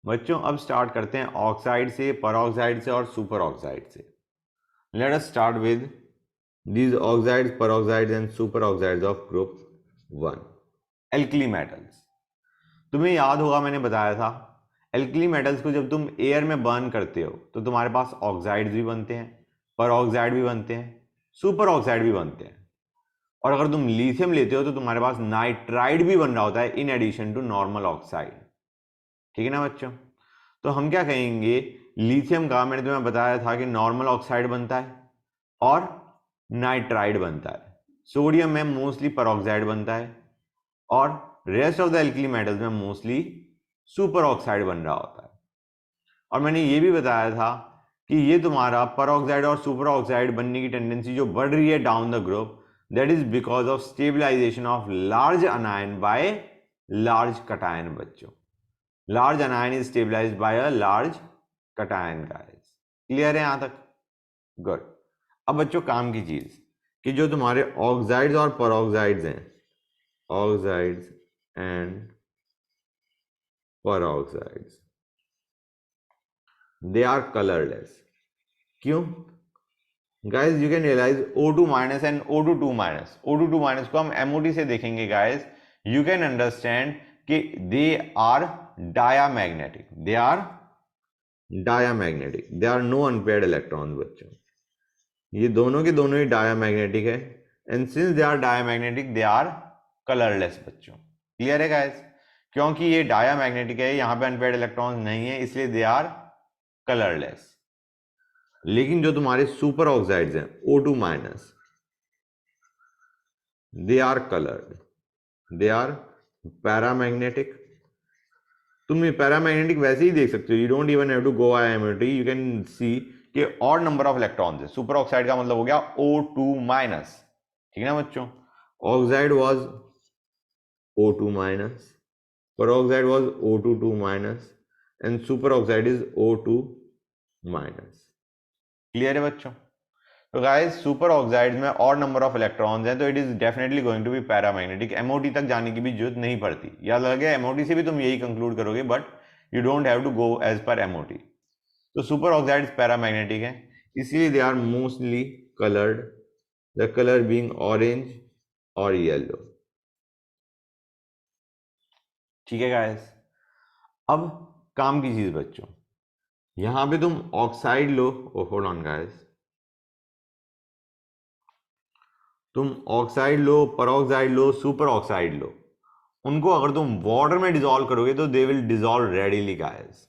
बच्चों अब स्टार्ट करते हैं ऑक्साइड से, परऑक्साइड से और सुपर ऑक्साइड से। Let us start with these oxides, peroxides and superoxides of group 1. Alkali metals. तुम्हें याद होगा मैंने बताया था एल्कली मेटल्स को जब तुम एयर में बर्न करते हो तो तुम्हारे पास ऑक्साइड्स भी बनते हैं, परऑक्साइड भी बनते हैं, सुपर ऑक्साइड भी बनते हैं। और अगर तुम लिथियम लेते हो तो तुम्हारे पास नाइट्राइड भी बन रहा होता है in addition to normal oxide. ठीक है ना बच्चों? तो हम क्या कहेंगे, लिथियम का मैंने तुम्हें बताया था कि नॉर्मल ऑक्साइड बनता है और नाइट्राइड बनता है। सोडियम में मोस्टली परऑक्साइड बनता है और rest of the alkali metals में मोस्टली सुपर ऑक्साइड बन रहा होता है। और मैंने ये भी बताया था कि ये तुम्हारा परऑक्साइड और सुपर ऑक्साइड बनने की टेंडेंसी जो बढ़ रही है down the group, that is because of stabilization of large anion by large cation. बच्चों large anion is stabilized by a large cation guys. Clear है यहां तक? गुड। अब बच्चों काम की चीज कि जो तुम्हारे ऑक्साइड्स और परऑक्साइड्स हैं, oxides and peroxides, they are colourless. क्यों guys? You can realise O2 minus and O2 minus, O2 minus को हम MOT से देखेंगे गाइस। यू कैन अंडरस्टैंड कि they are diamagnetic, they are diamagnetic, they are no unpaired electrons. बच्चों ये दोनों के दोनों ही डायामैग्नेटिक है and since they are diamagnetic they are colourless. बच्चों क्लियर है गाइस? क्योंकि ये डायामैग्नेटिक है, यहां पे अनपेयर्ड इलेक्ट्रॉन्स नहीं है, इसलिए दे आर कलरलेस। लेकिन जो तुम्हारे सुपर ऑक्साइड्स हैं O2 minus, they are coloured, they are paramagnetic. तुम ये पैरामैग्नेटिक वैसे ही देख सकते हो, you don't even have to go I MOT, you can see कि और नंबर ऑफ इलेक्ट्रॉन्स है। सुपर ऑक्साइड का मतलब हो गया O2 माइनस। ठीक है ना बच्चों? Oxide was O2 minus, peroxide was O2 minus and superoxide is O2 minus। Clear है बच्चों? तो गाइस सुपर ऑक्साइड में और नंबर ऑफ इलेक्ट्रॉन्स हैं तो it is definitely going to be paramagnetic. MOT तक जाने की भी जरूरत नहीं पड़ती, याद लगे एमओटी से भी तुम यही कंक्लूड करोगे, but you don't have to go as पर एमओटी। तो सुपर ऑक्साइड्स पैरामैग्नेटिक है, इसलिए they are mostly coloured, the colour being orange और येलो। ठीक है गाइस? अब काम की चीज बच्चों, यहां पे तुम ऑक्साइड लो, होल्ड ऑन गाइस, तुम ऑक्साइड लो, परऑक्साइड लो, सुपर ऑक्साइड लो, उनको अगर तुम वाटर में डिसॉल्व करोगे तो they will dissolve readily guys.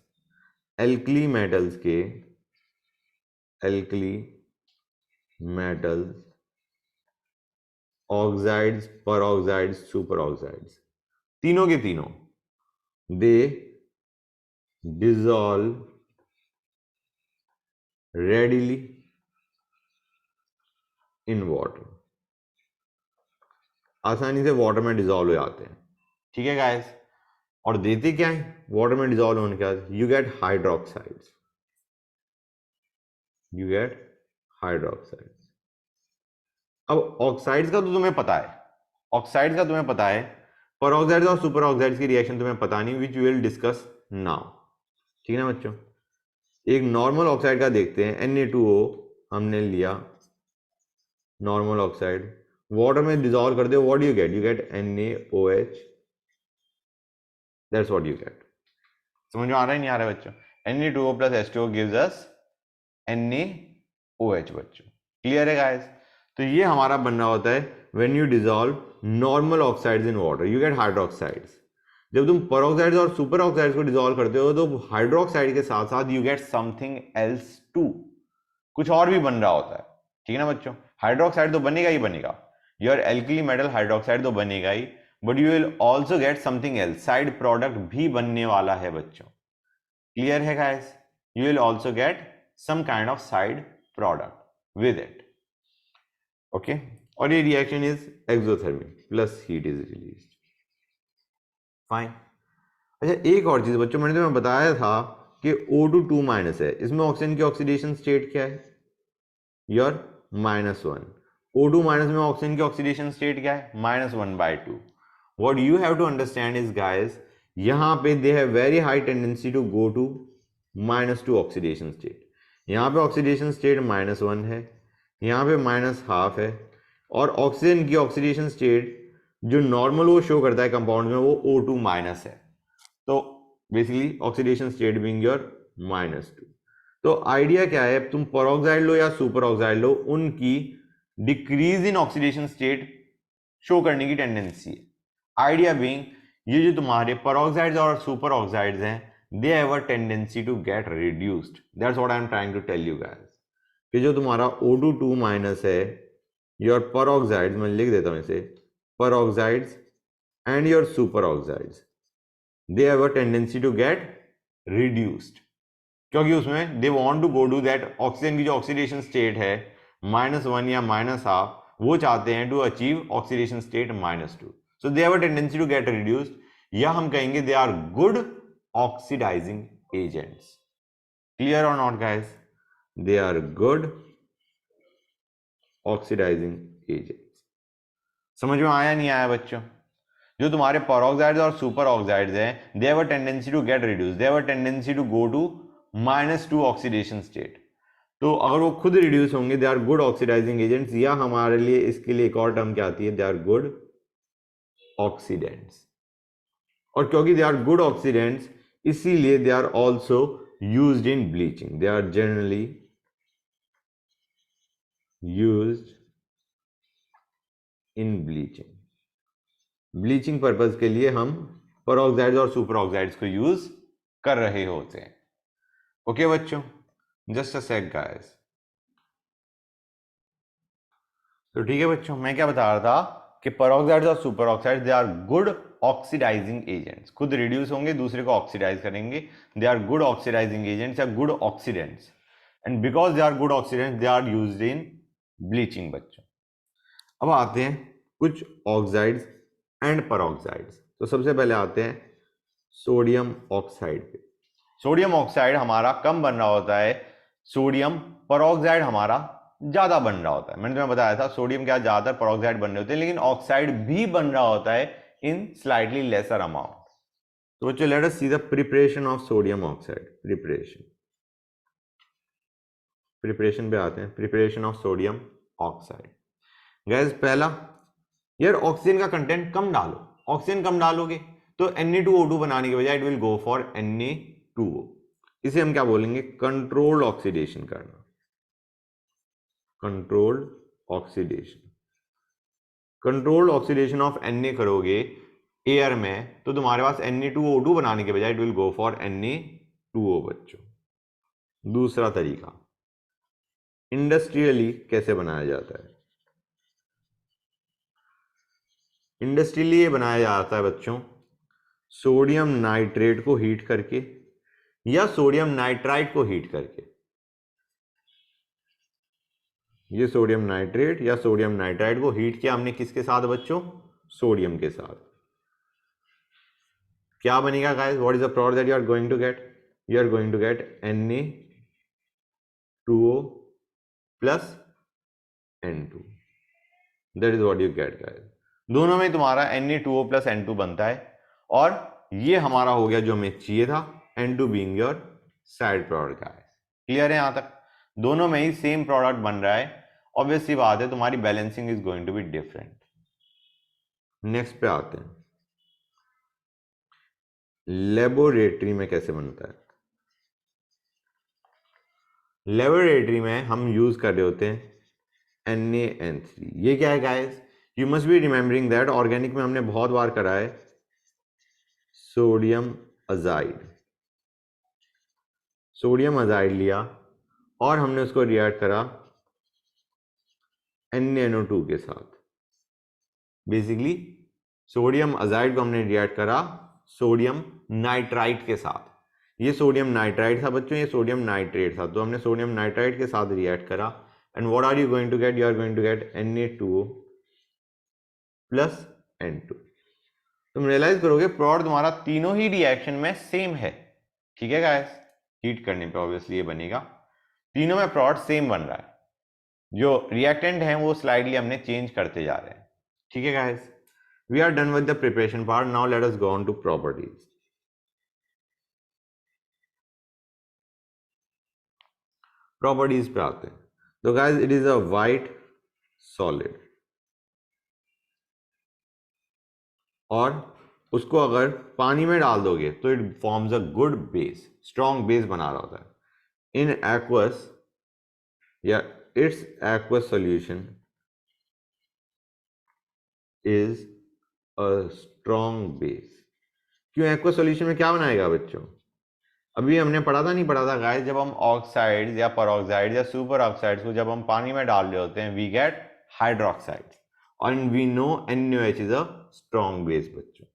Alkali metals के, alkali metals, oxides, peroxides, super oxides, तीनों के तीनों they dissolve readily in water, आसानी से वाटर में डिसॉल्व हो जाते हैं। ठीक है गाइस? और देते क्या है वाटर में डिसॉल्व होने के बाद? You get hydroxides, you get hydroxides. अब ऑक्साइड्स का तो तुम्हें पता है, ऑक्साइड्स का तुम्हें पता है, परऑक्साइड्स और सुपर ऑक्साइड्स की रिएक्शन तुम्हें पता नहीं, which we will discuss now. ठीक है ना बच्चों? एक नॉर्मल ऑक्साइड का देखते हैं, Na2O हमने लिया नॉर्मल ऑक्साइड, वाटर में डिसॉल्व कर दो, what do you get? You gate NaOH, that's what you gate. समझ में आ रहा है नहीं आ रहा है बच्चों? Na2O plus H2O gives us NaOH बच्चों। क्लियर है गाइस? तो ये हमारा बनना होता है when you dissolve normal oxides in water, you get hydroxides. जब तुम परऑक्साइड्स और सुपर ऑक्साइड्स को डिसॉल्व करते हो तो हाइड्रोक्साइड के साथ साथ you get something else too, कुछ और भी बन रहा होता है। ठीक है ना बच्चों? हाइड्रोक्साइड तो बनेगा ही बनेगा, योर एल्कली मेटल हाइड्रोक्साइड तो बनेगा ही, but you will also get something else, side product भी बनने वाला है बच्चों। क्लियर है guys? You will also get some kind of side product with it. Okay? और ये reaction is exothermic, plus heat is released. Fine. अच्छा एक और चीज बच्चों, मैंने तुम्हें बताया था कि O2 माइनस है, इसमें ऑक्सीजन की ऑक्सीडेशन स्टेट क्या है? योर -1। O2 माइनस में ऑक्सीजन की ऑक्सीडेशन स्टेट क्या है? -1/2। What you have to understand is guys यहाँ पे they have very high tendency to go to -2 oxidation state. यहाँ पे ऑक्सीडेशन स्टेट -1 है, यहाँ पे -1/2 है, और ऑक्सीजन की ऑक्सीडेशन स्टेट जो नॉर्मल वो शो करता है कंपाउंड में वो O2 माइनस है। तो basically oxidation state being your -2। तो आइडिया क्या है, तुम परऑक्साइड लो या सुपर ऑक्साइड लो, उनकी decrease in oxidation state show करने की टेंडेंसी है। आइडिया बीइंग ये जो तुम्हारे परऑक्साइड्स और सुपर ऑक्साइड्स हैं they have a tendency to get reduced. That's what I am trying to tell you guys कि जो तुम्हारा O2 है, योर परऑक्साइड्स, मैं लिख देता हूं इसे, peroxides and your super oxides they have a tendency to get reduced, क्योंकि उसमें they want to go to that oxygen की जो ऑक्सीडेशन स्टेट है -1 या -1/2, वो चाहते हैं to achieve oxidation state -2। So they have a tendency to get reduced, या हम कहेंगे they are good oxidising agents. Clear और not guys? They are good oxidising agents. समझ में आया नहीं आया बच्चों? जो तुम्हारे परऑक्साइड्स और सुपर ऑक्साइड्स हैं they have a tendency to get reduced, they have a tendency to go to -2 oxidation state. तो अगर वो खुद रिड्यूस होंगे they are good oxidising agents, या हमारे लिए इसके लिए एक और टर्म क्या आती है, दे आर गुड ऑक्सीडेंट्स। और क्योंकि दे आर गुड ऑक्सीडेंट्स इसीलिए they are also used in bleaching. They are generally used in bleaching. Bleaching purpose के लिए हम परऑक्साइड्स और सुपर ऑक्साइड्स को यूज कर रहे होते हैं। ओके बच्चों, जस्ट अ सेक गाइस। तो ठीक है बच्चों, मैं क्या बता रहा था कि परऑक्साइड्स और super oxides they are good oxidising agents, खुद रिड्यूस होंगे दूसरे को ऑक्सीडाइज करेंगे, they are good oxidising agents या good oxidants, and because they are good oxidants they are used in bleaching. बच्चों अब आते हैं कुछ ऑक्साइड्स एंड परऑक्साइड्स। तो सबसे पहले आते हैं सोडियम ऑक्साइड पे। सोडियम ऑक्साइड हमारा कम बन रहा होता है, सोडियम परऑक्साइड हमारा ज्यादा बन रहा होता है। मैंने तुम्हें बताया था सोडियम क्या ज्यादातर परऑक्साइड बन रहे होते हैं, लेकिन ऑक्साइड भी बन रहा होता है इन स्लाइटली लेसर अमाउंट। तो बच्चों let us see the preparation of sodium oxide. Preparation पे आते हैं, preparation of sodium oxide. Gas पहला, यार ऑक्सीजन का कंटेंट कम डालो। ऑक्सीजन कम डालोगे तो Na2O2 बनाने के बजाय it will go for Na2O। इसे हम क्या बोलेंगे, कंट्रोल्ड ऑक्सीडेशन करना। Controlled oxidation, controlled oxidation of Na करोगे एयर में तो तुम्हारे पास Na2O2 बनाने के बजाय it will go for Na2O। बच्चों दूसरा तरीका इंडस्ट्रियली कैसे बनाया जाता है। इंडस्ट्रियली ये बनाया जाता है बच्चों सोडियम नाइट्रेट को हीट करके या सोडियम नाइट्राइट को हीट करके। ये सोडियम नाइट्रेट या सोडियम नाइट्राइट को हीट किया हमने किसके साथ बच्चों, सोडियम के साथ। क्या बनेगा guys, what is the product that you are going to get, you are going to get Na2O plus N2, that is what you get guys. दोनों में तुम्हारा Na2O प्लस N2 बनता है, और ये हमारा हो गया जो हमें चाहिए था, N2 being your side product guys. Clear है यहां तक? दोनों में ही सेम प्रोडक्ट बन रहा है, ऑब्वियसली बात है तुम्हारी balancing is going to be different. Next पे आते हैं लेबोरेटरी में कैसे बनता है। लेबोरेटरी में हम यूज कर रहे होते हैं NaN3। ये क्या है guys, you must be remembering that organic में हमने बहुत बार करा है सोडियम अजाइड। सोडियम अजाइड लिया और हमने उसको रिएक्ट करा NaNO2 के साथ। बेसिकली सोडियम अजाइड को हमने रिएक्ट करा सोडियम नाइट्राइट के साथ। ये सोडियम नाइट्राइट था बच्चों, ये सोडियम नाइट्रेट था, तो हमने सोडियम नाइट्राइट के साथ रिएक्ट करा, and what are you going to get, you are going to get Na2O plus N2। तुम रियलाइज करोगे प्रोडक्ट तुम्हारा तीनों ही रिएक्शन में सेम है। ठीक है गाइस, हीट करने पे ऑब्वियसली ये बनेगा, तीनों में प्रोडक्ट सेम बन रहा है, जो रिएक्टेंट है वो स्लाइडली हमने चेंज करते जा रहे हैं। ठीक है guys, we are done with the preparation part, now let us go on to properties. Properties पे आते हैं। तो guys it is a white solid, और उसको अगर पानी में डाल दोगे तो it forms a good base, strong base बना रहा होता है। इन एक्वस या its aqueous solution is a strong base. क्यों एक्वस सॉल्यूशन में क्या बनाएगा बच्चों? अभी हमने पढ़ा था, नहीं पढ़ा था गाइस, जब हम ऑक्साइड्स या परऑक्साइड्स या सुपर ऑक्साइड्स को जब हम पानी में डाल रहे होते हैं वी गेट हाइड्रोक्साइड्स, और we know NaOH is a strong base बच्चों।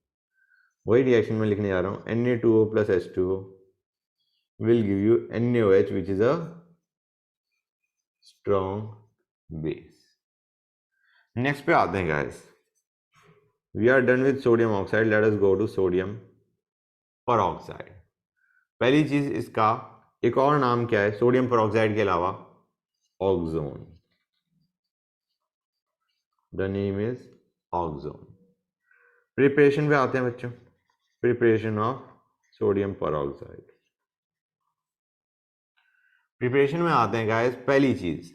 वही रिएक्शन में लिखने जा रहा हूँ, Na2O plus H2O will give you NaOH which is a strong base. Next पे आते हैं guys, we are done with sodium oxide, let us go to sodium peroxide. पहली चीज इसका एक और नाम क्या है सोडियम परऑक्साइड के अलावा? Oxone. The name is oxone. Preparation पे आते हैं बच्चों, preparation of sodium peroxide. Preparation में आते हैं गाइस, पहली चीज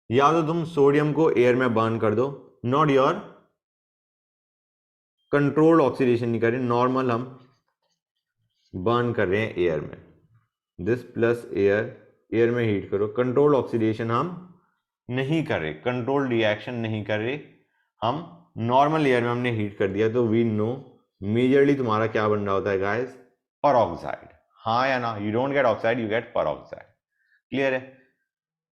या तो तुम सोडियम को एयर में बर्न कर दो, नॉट योर कंट्रोल्ड ऑक्सीडेशन नहीं कर रहे, नॉर्मल हम बर्न कर रहे हैं एयर में, दिस प्लस एयर में हीट करो। कंट्रोल्ड ऑक्सीडेशन हम नहीं कर रहे, कंट्रोल्ड रिएक्शन नहीं कर रहे, हम नॉर्मल एयर में हमने हीट कर दिया, तो वी नो मेजरली तुम्हारा क्या बन रहा होता है गाइस? परऑक्साइड। हाँ या ना? You don't get oxide, you get peroxide. Clear है?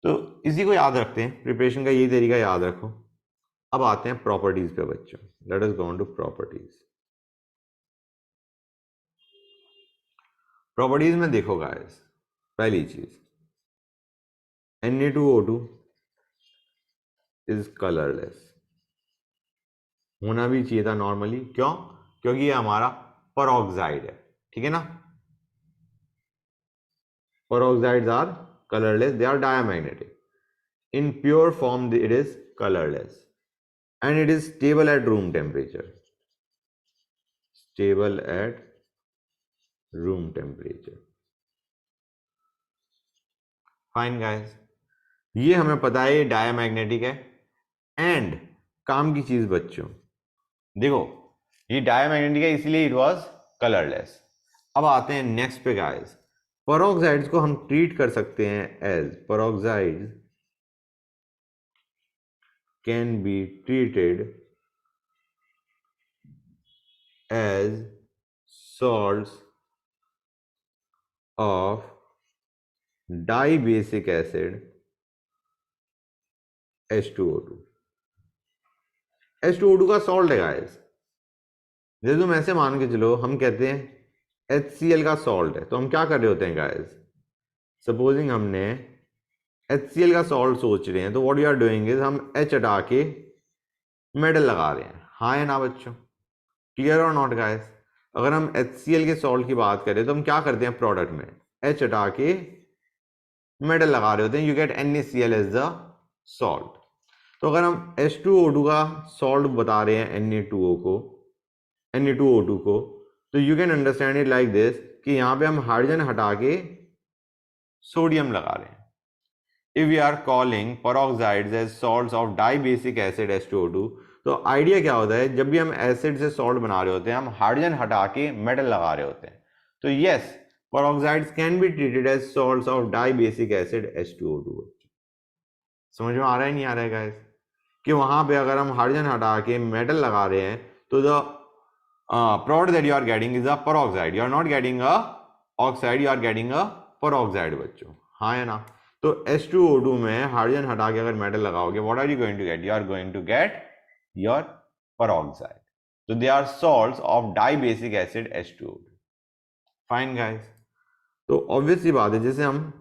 तो इसी को याद रखते हैं, प्रिपरेशन का यही तरीका याद रखो। अब आते हैं प्रॉपर्टीज पे बच्चों, let us go on to properties. Properties में देखो गाइस, पहली चीज Na2O2 इज कलरलेस, होना भी चाहिए था नॉर्मली। क्यों? क्योंकि ये हमारा परऑक्साइड है, ठीक है ना? Peroxides are colorless, they are diamagnetic. In pure form it is colorless and it is stable at room temperature. Stable at room temperature. Fine guys, ये हमें पता है ये डायमैग्नेटिक है। एंड काम की चीज बच्चों देखो, ये डायमैग्नेटिक है इसलिए इट वाज कलरलेस। अब आते हैं नेक्स्ट पे गाइस, परऑक्साइड्स को हम ट्रीट कर सकते हैं as परऑक्साइड्स can be treated as salts of dibasic acid H2O2। H2O2 का सॉल्ट है गाइस, जैसे तुम ऐसे मान के चलो, हम कहते हैं HCl का सॉल्ट है, तो हम क्या कर रहे होते हैं गाइस? सपोजिंग हमने HCl का सॉल्ट सोच रहे हैं, तो what you are doing is हम H हटा के मेटल लगा रहे हैं। हाँ या ना बच्चों? क्लियर और नॉट गाइस? अगर हम HCl के सॉल्ट की बात करें तो हम क्या करते हैं प्रोडक्ट में? H हटा के मेटल लगा रहे होते हैं, you get NaCl as the salt. तो अगर हम H2O2 का सॉल्ट बता रहे हैं Na2O2 को, तो you can understand it like this कि यहां पे हम हाइड्रोजन हटा के सोडियम लगा रहे हैं। If we are calling peroxides as salts of dibasic acid H2O2, तो आइडिया क्या होता है, जब भी हम एसिड से सॉल्ट बना रहे होते हैं हम हाइड्रोजन हटा के मेटल लगा रहे होते हैं। तो yes, peroxides can be treated as salts of dibasic acid H2O2। समझ में आ रहा है नहीं आ रहा है गाइस? कि वहां पे अगर हम हाइड्रोजन हटा के मेटल लगा रहे हैं तो the product that you are getting is a peroxide, you are not getting a oxide, you are getting a peroxide बच्चों। हाँ या ना? तो H2O2 में हाइड्रोजन हटा के अगर मेटल लगाओगे, what are you going to get? You are going to get your peroxide. So they are salts of dibasic acid H2O2. Fine guys. तो ऑब्वियस सी बात है, जैसे हम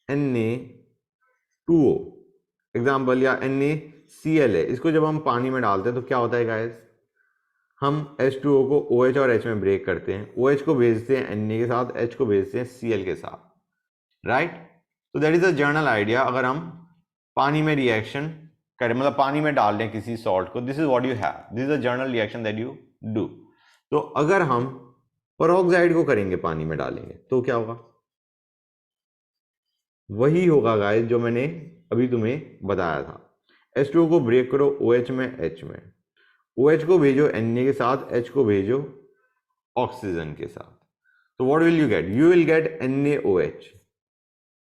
Na2O एग्जाम्पल या NaCl है, इसको जब हम पानी में डालते हैं तो क्या होता है गाइस? हम H2O को OH और H में ब्रेक करते हैं, OH को भेजते हैं Na के साथ, H को भेजते हैं Cl के साथ, राइट? तो that is a general idea. अगर हम पानी में रिएक्शन करें, मतलब पानी में डाल दें किसी सॉल्ट को, this is what you have, this is a general reaction that you do. तो अगर हम परऑक्साइड को करेंगे, पानी में डालेंगे, तो क्या होगा? वही होगा गाइस जो मैंने अभी तुम्हें बताया था। H2O को ब्रेक करो OH में, H में, OH को भेजो Na के साथ, H को भेजो ऑक्सीजन के साथ। तो what will you get? You will gate NaOH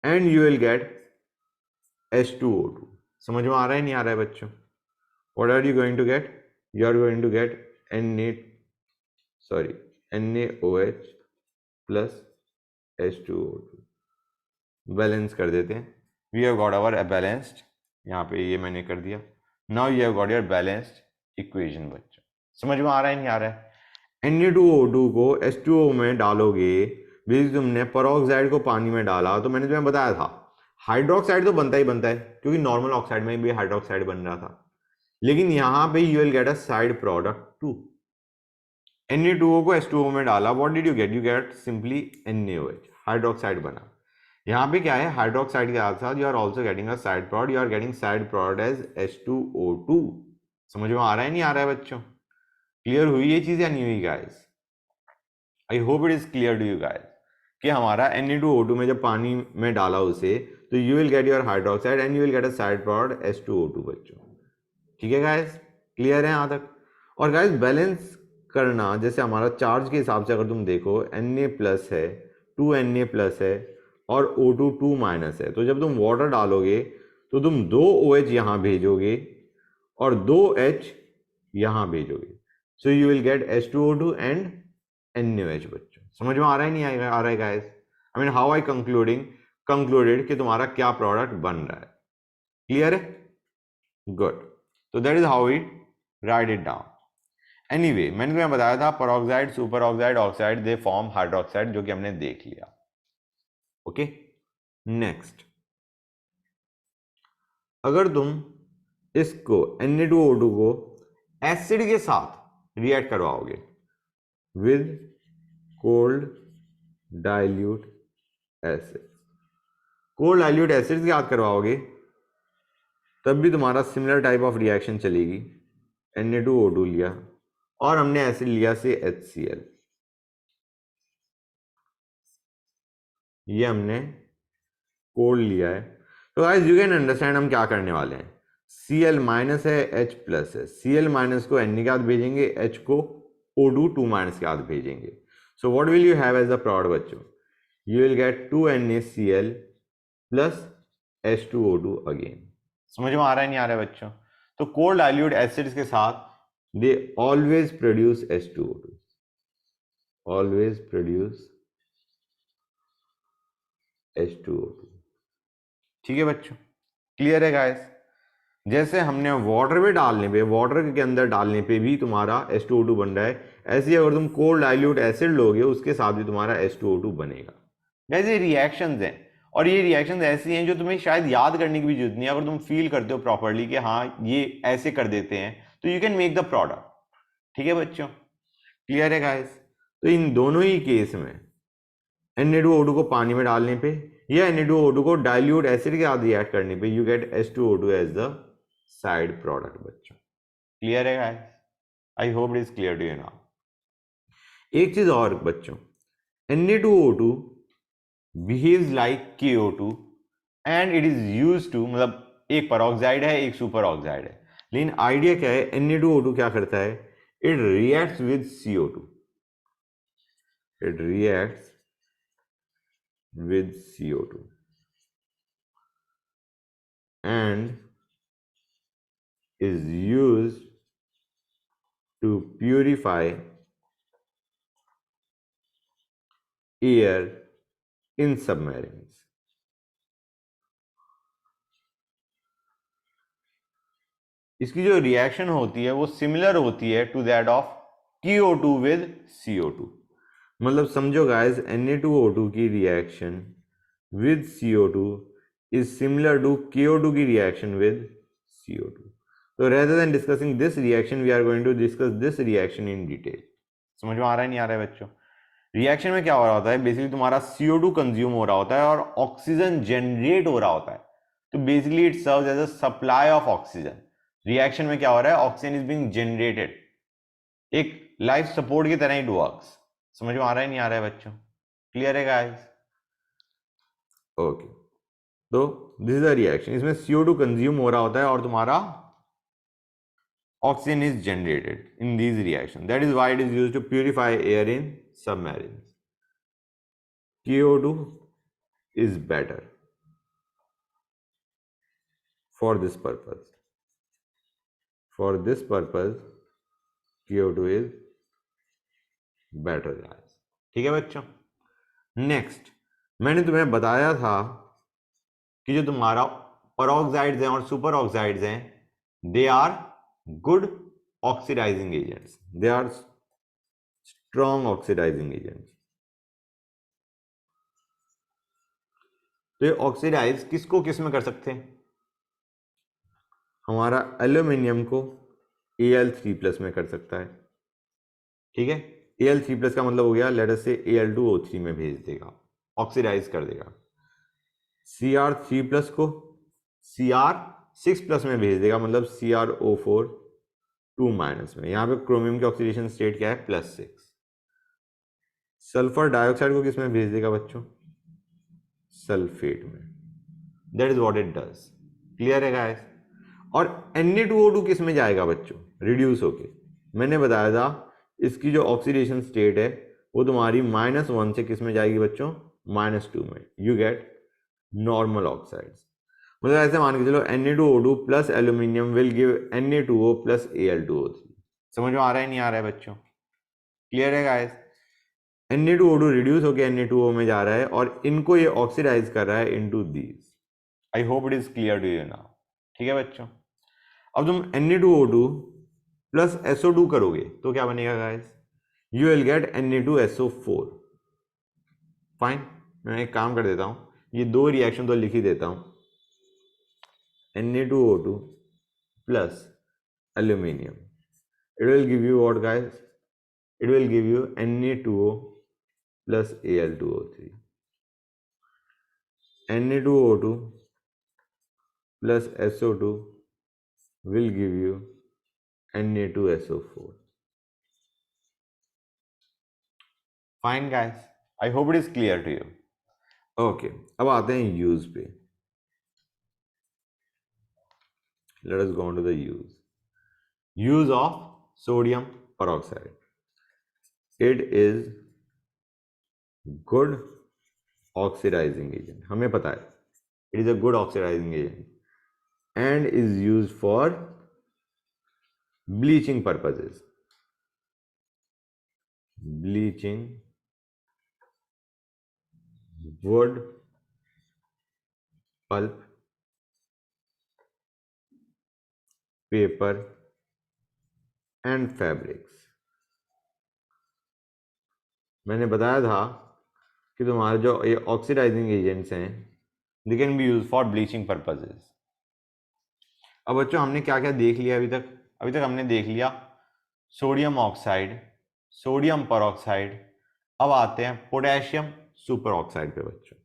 and you will gate H2O2। समझ में आ रहा है नहीं आ रहा है बच्चों? What are you going to get? You are going to get NaOH plus H2O2। Balance कर देते हैं। We have got our balanced, यहाँ पे ये मैंने कर दिया। Now you have got your balanced equation बच्चों। समझ में आ रहा है नहीं आ रहा है? Na2O2 को H2O में डालोगे, बेसिकली तुमने परऑक्साइड को पानी में डाला, तो मैंने तुम्हें बताया था हाइड्रोक्साइड तो बनता ही बनता है, क्योंकि नॉर्मल ऑक्साइड में भी हाइड्रोक्साइड बन रहा था। लेकिन यहाँ पे you will get a side product too. Na2O को H2O में डाला, what did you get? You get simply NaOH, hydroxide बना। यहाँ पे क्या है, हाइड्रोक्साइड के साथ साथ you are also getting a side product, you are getting side product as H2O2। समझ में आ रहा है नहीं आ रहा है बच्चों? क्लियर हुई ये चीज या नहीं हुई guys? I hope it is clear to you guys कि हमारा Na2O2 में जब पानी में डाला उसे, तो you will get your hydroxide and you will get a side product H2O2 बच्चों। ठीक है गाइस, क्लियर है यहाँ तक? और गाइस बैलेंस करना, जैसे हमारा चार्ज के हिसाब से अगर तुम देखो, Na प्लस है, 2Na प्लस है और O2 2 माइनस है, तो जब तुम वाटर डालोगे तो तुम 2 OH यहाँ भेजोगे और 2 H यहाँ भेजोगे, so you will gate H2O2 and NaOH बच्चों। समझ में आ रहा है नहीं आ रहा है guys? I mean how I concluded कि तुम्हारा क्या प्रोडक्ट बन रहा है। क्लियर है? गुड। तो that is how we write it down. Anyway, मैंने तुम्हें बताया था peroxide, super oxide, oxide they form hydroxide, जो कि हमने देख लिया। ओके, नेक्स्ट, अगर तुम इसको Na2O2 को एसिड के साथ रिएक्ट करवाओगे with cold dilute acid, cold dilute acid के साथ करवाओगे, तब भी तुम्हारा सिमिलर टाइप ऑफ रिएक्शन चलेगी। Na2O2 लिया और हमने एसिड लिया से HCl, ये हमने कोल्ड लिया है। तो गाइस यू कैन अंडरस्टैंड हम क्या करने वाले हैं। Cl माइनस है, H प्लस है, Cl माइनस को Na के साथ भेजेंगे, H को O2 2 माइनस के साथ भेजेंगे। So what will you have as a product बच्चों? You will get 2NaCl plus H2O2 again. समझ में आ रहा है नहीं आ रहा है बच्चों? तो कोल्ड डाइल्यूट एसिड्स के साथ they always produce H2O2, always produce H2O2। ठीक है बच्चों, क्लियर है गाइस? जैसे हमने वाटर में डालने पे, वाटर के अंदर डालने पे भी तुम्हारा H2O2 बन रहा है, ऐसे ही अगर तुम कोल्ड डाइल्यूट एसिड लोगे उसके साथ भी तुम्हारा H2O2 बनेगा। गाइस ये रिएक्शंस हैं, और ये रिएक्शंस ऐसी हैं जो तुम्हें शायद याद करने की भी जरूरत नहीं है। अगर तुम फील करते हो प्रॉपर्ली कि हाँ ये ऐसे कर देते हैं, तो you can make the product. ठीक है बच्चों, क्लियर है गाइस? तो इन दोनों ही केस में Na2O2 को पानी में डालने पे या Na2O2 को डाइल्यूट एसिड के साथ रिएक्ट करने पे, you get H2O2 as the side product बच्चों। क्लियर है guys? I hope it is clear to you now. एक चीज और बच्चों, Na2O2 behaves like KO2 and it is used to, मतलब एक परऑक्साइड है एक सुपर ऑक्साइड है, लेकिन आइडिया क्या है, Na2O2 क्या करता है, it reacts with CO2, it reacts with CO2 and is used to purify air in submarines. इसकी जो रिएक्शन होती है वो सिमिलर होती है to that of KO2 with CO2। मतलब समझो गाइस, Na2O2 की reaction with CO2 is similar to KO2 की रिएक्शन with CO2। तो rather than discussing this reaction, we are going to discuss this reaction in detail। समझ में आ रहा है नहीं आ रहा है बच्चों? रिएक्शन में क्या हो रहा होता है, बेसिकली तुम्हारा CO2 कंज्यूम हो रहा होता है और ऑक्सीजन जनरेट हो रहा होता है। तो basically it serves as a supply of oxygen. Reaction में क्या हो रहा है, ऑक्सीजन इज बीइंग जनरेटेड, एक लाइफ सपोर्ट की तरह इट वर्क्स। समझ में आ रहा है नहीं आ रहा है बच्चों? क्लियर है गाइस? ओके, तो दिस इज अ रिएक्शन, इसमें CO2 कंज्यूम हो रहा होता है और तुम्हारा oxygen is generated in this reaction, that is why it is used to purify air in submarine. CO2 is better for this purpose. For this purpose, CO2 is better, guys. ठीक है बच्चों. Next, मैंने तुम्हें बताया था कि जो तुम्हारा परऑक्साइड्स हैं और सुपर ऑक्साइड्स हैं, they are good oxidising agents, they are strong oxidising agents. तो ये ऑक्सीडाइज किसको किस में कर सकते हैं? हमारा एल्यूमिनियम को Al3+ में कर सकता है. ठीक है, Al3+ का मतलब हो गया, लेट अस से Al2O3 में भेज देगा, ऑक्सीडाइज कर देगा. Cr3+ को Cr6+ में भेज देगा, मतलब CrO4 2- में. यहां पे क्रोमियम की ऑक्सीडेशन स्टेट क्या है? +6. सल्फर डाइऑक्साइड को किस में भेज देगा बच्चों? सल्फेट में. That is what it does. Clear है गाइस? और Na2O2 किस में जाएगा बच्चों? रिड्यूस होके. मैंने बताया था इसकी जो ऑक्सीडेशन स्टेट है वो तुम्हारी -1 से किस में जाएगी बच्चों? -2 में. You get normal oxides. मतलब ऐसे मान के चलो Na2O2 plus aluminium will give Na2O plus Al2O3. समझ में आ रहा है नहीं आ रहा है बच्चों? क्लियर है गाइस? Na2O2 रिड्यूस होकर Na2O में जा रहा है और इनको ये ऑक्सीडाइज कर रहा है into these. I hope it is clear to you now. ठीक है बच्चों. अब तुम Na2O2 प्लस SO2 करोगे तो क्या बनेगा guys? You will gate Na2SO4. Fine. मैं एक काम कर देता हूं, ये दो रिएक्शन तो लिख ही देता हूं. Na2O2 plus aluminium, it will give you what guys? It will give you Na2O plus Al2O3. Na2O2 plus SO2 will give you Na2SO4. Fine guys, I hope it is clear to you. Okay, अब आते हैं use पे. Let us go on to the use. Use of sodium peroxide. It is good oxidizing agent. हमें पता है it is a good oxidizing agent and is used for bleaching purposes. Bleaching wood, pulp, paper and fabrics. मैंने बताया था कि तुम्हारे जो ये ऑक्सीडाइजिंग एजेंट्स हैं they can be use for bleaching purposes. अब बच्चों हमने क्या क्या देख लिया अभी तक? अभी तक हमने देख लिया सोडियम ऑक्साइड, सोडियम परऑक्साइड. अब आते हैं पोटेशियम सुपर ऑक्साइड पे बच्चों.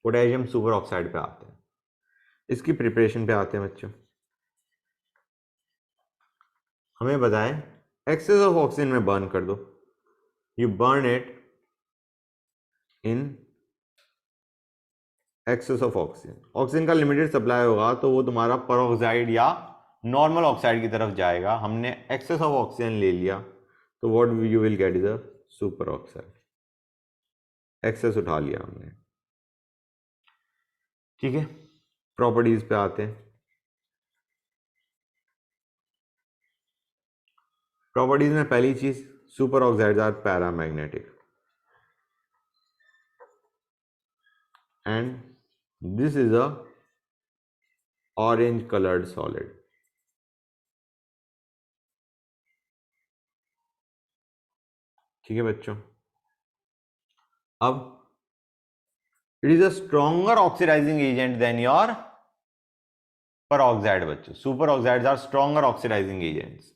पोटेशियम सुपर ऑक्साइड पे आते हैं, इसकी प्रिपरेशन पे आते हैं बच्चों. हमें बताएं एक्सेस ऑफ ऑक्सीजन में बर्न कर दो. You burn it in excess of oxygen. Oxygen का लिमिटेड सप्लाई होगा तो वो तुम्हारा परऑक्साइड या नॉर्मल ऑक्साइड की तरफ जाएगा. हमने एक्सेस ऑफ ऑक्सीजन ले लिया तो what you will get is a super oxide. Excess उठा लिया हमने. ठीक है, प्रॉपर्टीज पे आते हैं. प्रॉपर्टीज में पहली चीज, super oxides are paramagnetic and this is a orange colored solid. ठीक है बच्चों. अब it is a stronger oxidizing agent than your peroxide बच्चों. Super oxides are stronger oxidizing agents.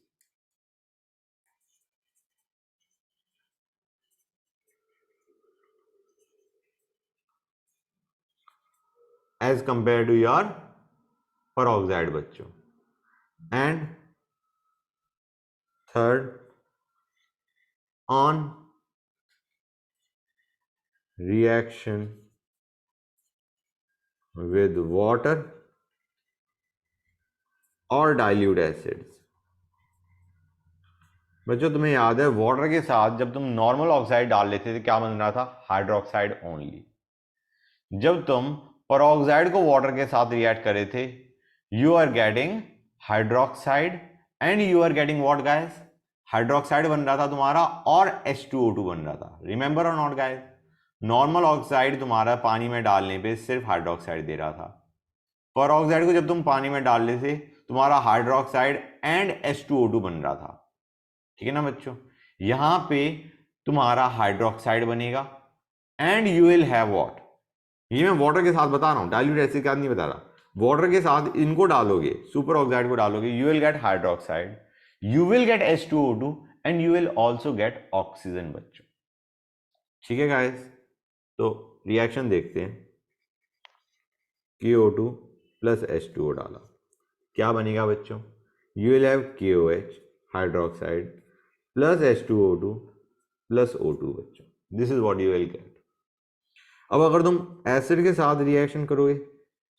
As compared to your peroxide बच्चों. And third, on reaction with water और dilute acids. बच्चों तुम्हें याद है वाटर के साथ जब तुम नॉर्मल ऑक्साइड डाल लेते थे क्या बन रहा था? Hydroxide only. जब तुम परऑक्साइड को वाटर के साथ रिएक्ट करे थे, you are getting hydroxide and you are getting what guys? Hydroxide बन रहा था तुम्हारा और H2O2 बन रहा था। रिमेंबर और नॉट गाइस? नॉर्मल ऑक्साइड तुम्हारा पानी में डालने पे सिर्फ हाइड्रोक्साइड दे रहा था, परऑक्साइड को जब तुम पानी में डाल ले थे तुम्हारा हाइड्रोक्साइड एंड H2O2 बन रहा था। ठीक है ना बच्चों? यहां पे तुम्हारा हाइड्रोक्साइड बनेगा and you will have what? ये मैं वाटर के साथ बता रहा हूं, डाइल्यूट एसिड का नहीं बता रहा। वाटर के साथ इनको डालोगे, सुपर ऑक्साइड को डालोगे, you will gate hydroxide, you will gate H2O2 and you will also gate oxygen बच्चों। ठीक है गाइस, तो रिएक्शन देखते हैं। KO2 प्लस H2O डाला, क्या बनेगा बच्चों? You will have KOH hydroxide plus H2O2 plus O2 बच्चों। This is what you will gate. अब अगर तुम एसिड के साथ रिएक्शन करोगे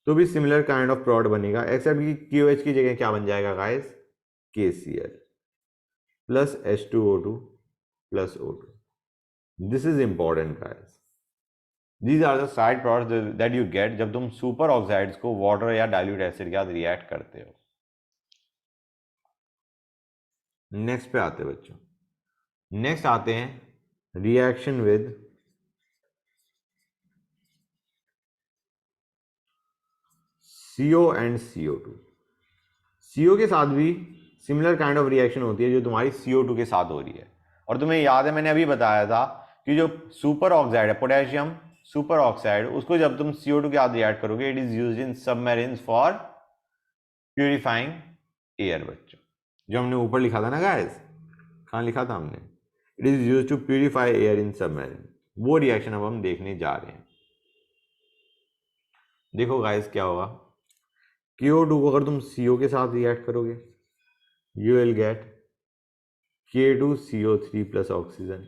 तो भी सिमिलर काइंड ऑफ प्रोडक्ट बनेगा, एक्सेप्ट कि KOH की जगह क्या बन जाएगा guys? KCl plus H2O2 plus O2। This is important guys. These are the side products that you get जब तुम सुपर ऑक्साइड्स को वाटर या डाइल्यूट एसिड के साथ रिएक्ट करते हो। नेक्स्ट पे आते हैं बच्चों। नेक्स्ट आते हैं reaction with CO and CO2। CO के साथ भी सिमिलर काइंड ऑफ रिएक्शन होती है जो तुम्हारी CO2 के साथ हो रही है। और तुम्हें याद है मैंने अभी बताया था कि जो सुपर ऑक्साइड है, पोटेशियम सुपर ऑक्साइड, उसको जब तुम CO2 के साथ रिएक्ट करोगे, it is used in submarines for purifying air बच्चों। जो हमने ऊपर लिखा था ना गाइस, कहाँ लिखा था हमने? It is used to purify air in submarine. वो रिएक्शन अब हम देखने जा रहे हैं। देखो गाइस क्या होगा। KO2 को अगर तुम CO के साथ रिएक्ट करोगे, you will get K2CO3 plus oxygen,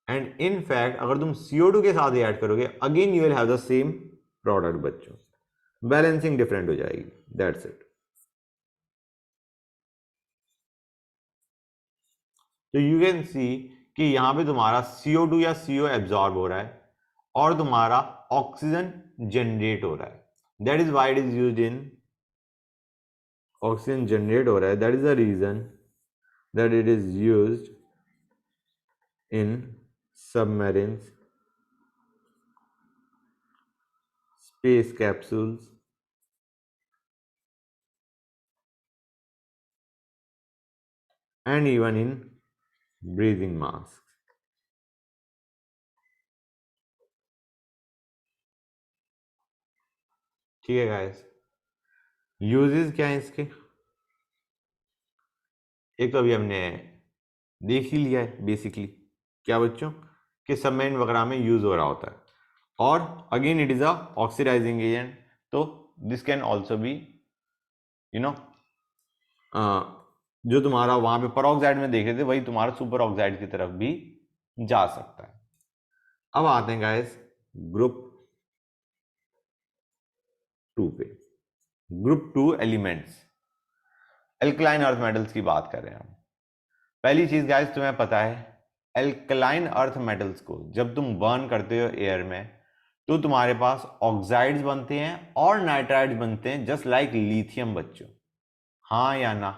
and in fact अगर तुम CO2 के साथ रिएक्ट करोगे again you will have the same product बच्चों। बैलेंसिंग डिफरेंट हो जाएगी, दैट्स इट। तो यू कैन सी कि यहां पे तुम्हारा CO2 या CO एब्जॉर्ब हो रहा है और तुम्हारा ऑक्सीजन जनरेट हो रहा है। That is why it is used in, oxygen generate हो रहा है, that is the reason that it is used in submarines, space capsules, and even in breathing masks। ठीक है गाइस, यूजेस क्या है इसके? एक तो अभी हमने देख ही लिया है बेसिकली, क्या बच्चों? कि सबमरीन वगैरह में यूज हो रहा होता है, और again it is a oxidising agent, तो this can also be you know जो तुम्हारा वहां पे परऑक्साइड में देख रहे थे वही तुम्हारा सुपर ऑक्साइड की तरफ भी जा सकता है। अब आते हैं गाइस ग्रुप 2 पे। Group 2 elements, alkaline earth metals की बात कर रहे हैं हम। पहली चीज गाइस तुम्हें पता है, एल्कलाइन अर्थ मेटल्स को जब तुम बर्न करते हो एयर में तो तुम्हारे पास ऑक्साइड्स बनते हैं और नाइट्राइड्स बनते हैं, जस्ट लाइक लिथियम बच्चों। हाँ या ना?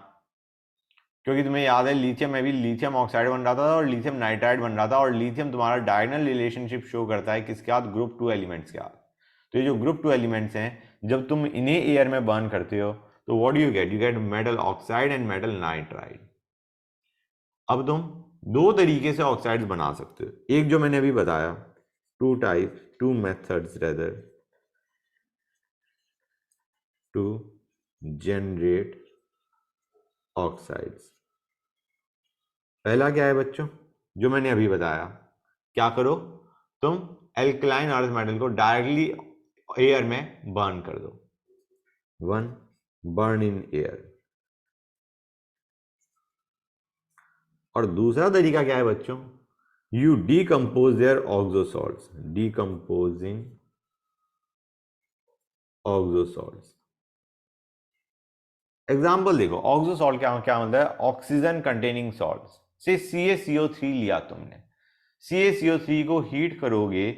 क्योंकि तुम्हें याद है लिथियम में भी लिथियम ऑक्साइड बन रहा था और लिथियम नाइट्राइड बन रहा था, और लिथियम तुम्हारा डायगोनल रिलेशनशिप शो करता है किसके साथ? ग्रुप 2 एलिमेंट्स के साथ। तो ये जो ग्रुप 2 एलिमेंट्स हैं जब तुम इन्हें एयर में बर्न करते हो तो what you get? You gate metal oxide and metal nitride. अब तुम दो तरीके से ऑक्साइड्स बना सकते हो, एक जो मैंने अभी बताया, two methods rather to generate oxides. पहला क्या है बच्चों? जो मैंने अभी बताया, क्या करो तुम एल्कलाइन अर्थ मेटल को डायरेक्टली एयर में बर्न कर दो। One, burn in air. और दूसरा तरीका क्या है बच्चों? you decompose their oxo salts, decomposing oxo salts. Example देखो, ऑक्सो सॉल्ट क्या क्या मतलब है, ऑक्सीजन कंटेनिंग सॉल्ट। से CaCO3 लिया तुमने, CaCO3 को हीट करोगे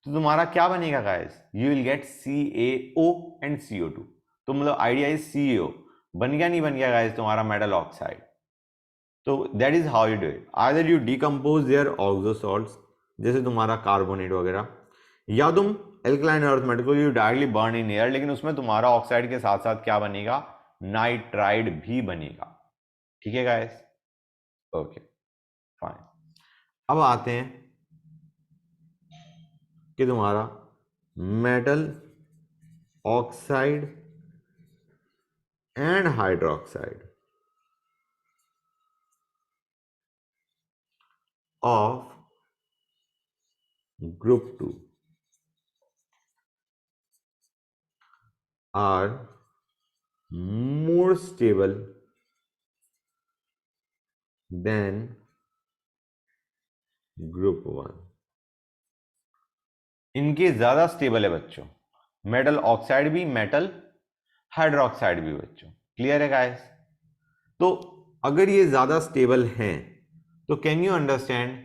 तो तुम्हारा क्या बनेगा guys, you will gate CaO and CO2। तो मतलब आइडिया इज CaO बन गया, नहीं बन गया गाइस तुम्हारा मेटल ऑक्साइड। तो that is how you do it, either you decompose their oxo salts जैसे तुम्हारा कार्बोनेट वगैरह, या तुम एल्कलाइन अर्थ मेटल को you directly burn in air, लेकिन उसमें तुम्हारा ऑक्साइड के साथ साथ क्या बनेगा, नाइट्राइड भी बनेगा। ठीक है गाइस, ओके फाइन। अब आते हैं कि तुम्हारा metal oxide and hydroxide of group 2 are more stable than group 1। इनके ज्यादा स्टेबल है बच्चों, मेटल ऑक्साइड भी, मेटल हाइड्रोक्साइड भी बच्चों। क्लियर है गाइस? तो अगर ये ज्यादा स्टेबल हैं तो कैन यू अंडरस्टैंड